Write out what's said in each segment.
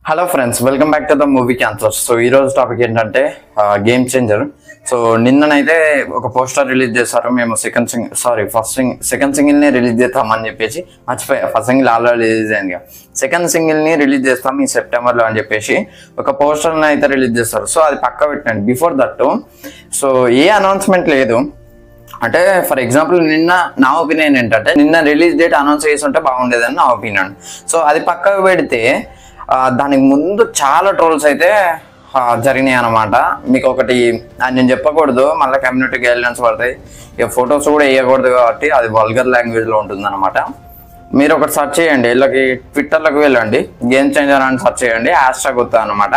Hello friends, welcome back to the movie cancers. So ఈ రోజు topic ఏంటంటే game changer. So నిన్ననైతే ఒక poster release చేశారు. మేము సెకండ్ సింగిల్ ని రిలీజ్ చేస్తామని చెప్పేసి మర్చిపోయా. ఫస్ట్ సింగిల్ ఆల్రెడీ రిలీజ్ అయింది. సెకండ్ సింగిల్ ని రిలీజ్ చేస్తాం ఈ సెప్టెంబర్ లో అని చెప్పేసి ఒక పోస్టర్ అయితే రిలీజ్ చేస్తారు. సో అది పక్క పెట్టండి. Before that so A announcement లేదు. అంటే ఫర్ ఎగ్జాంపుల్ నిన్న నా ఒపీనియన్ ఏంటంటే నిన్న రిలీజ్ డేట్ అనౌన్స్ చేసి ఉంటే బాగుండేదని నా ఒపీనియన్. సో అది పక్కకు పెడితే దానికి ముందు చాలా ట్రోల్స్ అయితే జరిగినాయి అనమాట. మీకు ఒకటి నేను చెప్పకూడదు, మళ్ళీ కమ్యూనిటీ గైడ్లైన్స్ పడతాయి. ఇక ఫొటోస్ కూడా వేయకూడదు కాబట్టి అది వల్గర్ లాంగ్వేజ్లో ఉంటుంది అనమాట. మీరు ఒకటి సెర్చ్ చేయండి, వీళ్ళకి ట్విట్టర్లోకి వెళ్ళండి, గేమ్ చేంజర్ అని సెర్చ్ చేయండి. హ్యాష్ ట్యాగ్ వస్తుంది అనమాట.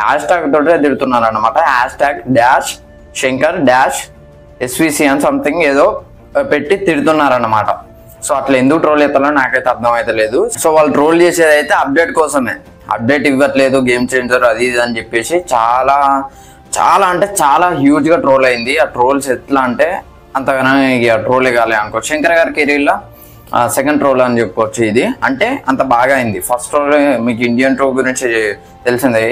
హ్యాష్ ట్యాగ్ తోటే తిడుతున్నారు అనమాట. Hash tag dash Shankar dash SVC అని సంథింగ్ ఏదో పెట్టి తిడుతున్నారన్నమాట. సో అట్లా ఎందుకు ట్రోల్ చేస్తారో నాకైతే అర్థం అయితే లేదు. సో వాళ్ళు ట్రోల్ చేసేది అయితే అప్డేట్ కోసమే, అప్డేట్ ఇవ్వట్లేదు గేమ్ చేంజర్ అది ఇది అని చెప్పేసి చాలా చాలా అంటే చాలా హ్యూజ్గా ట్రోల్ అయింది. ఆ ట్రోల్స్ ఎట్లా అంటే అంతగానో ఇక ట్రోల్ కాలే అనుకో. శంకర్ గారి కెరీర్లో సెకండ్ ట్రోల్ అని చెప్పుకోవచ్చు ఇది. అంటే అంత బాగా అయింది. ఫస్ట్ ట్రోల్ మీకు ఇండియన్ ట్రో గురించి తెలిసిందే.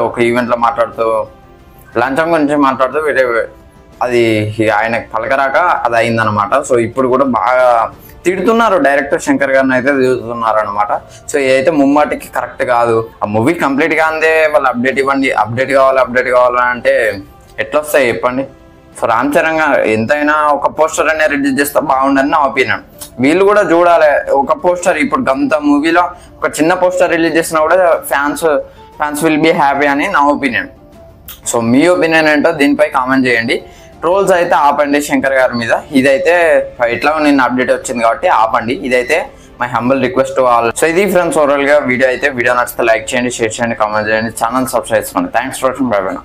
ఒక ఈవెంట్లో మాట్లాడుతూ లంచం గురించి మాట్లాడుతూ వేరే అది ఆయనకు పలకరాక అది అయిందనమాట. సో ఇప్పుడు కూడా బాగా తిడుతున్నారు, డైరెక్టర్ శంకర్ గారిని అయితే తిడుతున్నారు అనమాట. సో ఇదైతే ముమ్మాటికి కరెక్ట్ కాదు. ఆ మూవీ కంప్లీట్ కాందే వాళ్ళు అప్డేట్ ఇవ్వండి, అప్డేట్ కావాలని అంటే ఎట్లా వస్తాయి చెప్పండి. సో రామ్ చరణ్ గారు ఎంతైనా ఒక పోస్టర్ అనే రిలీజ్ చేస్తే బాగుండని నా ఒపీనియన్. వీళ్ళు కూడా చూడాలి. ఒక పోస్టర్ ఇప్పుడు గంత మూవీలో ఒక చిన్న పోస్టర్ రిలీజ్ చేసినా కూడా ఫ్యాన్స్ విల్ బీ హ్యాపీ అని నా ఒపీనియన్. సో మీ ఒపీనియన్ ఏంటో దీనిపై కామెంట్ చేయండి. ట్రోల్స్ అయితే ఆపండి శంకర్ గారి మీద. ఇదైతే ఎట్లా నిన్న అప్డేట్ వచ్చింది కాబట్టి ఆపండి. ఇదైతే my humble request to all. So ఇది ఫ్రెండ్స్ ఓవరాల్ గా వీడియో నచ్చితే లైక్ చేయండి, షేర్ చేయండి, కామెంట్ చేయండి, ఛానల్ సబ్స్క్రైబ్ చేసుకోండి. Thanks for watching. By by.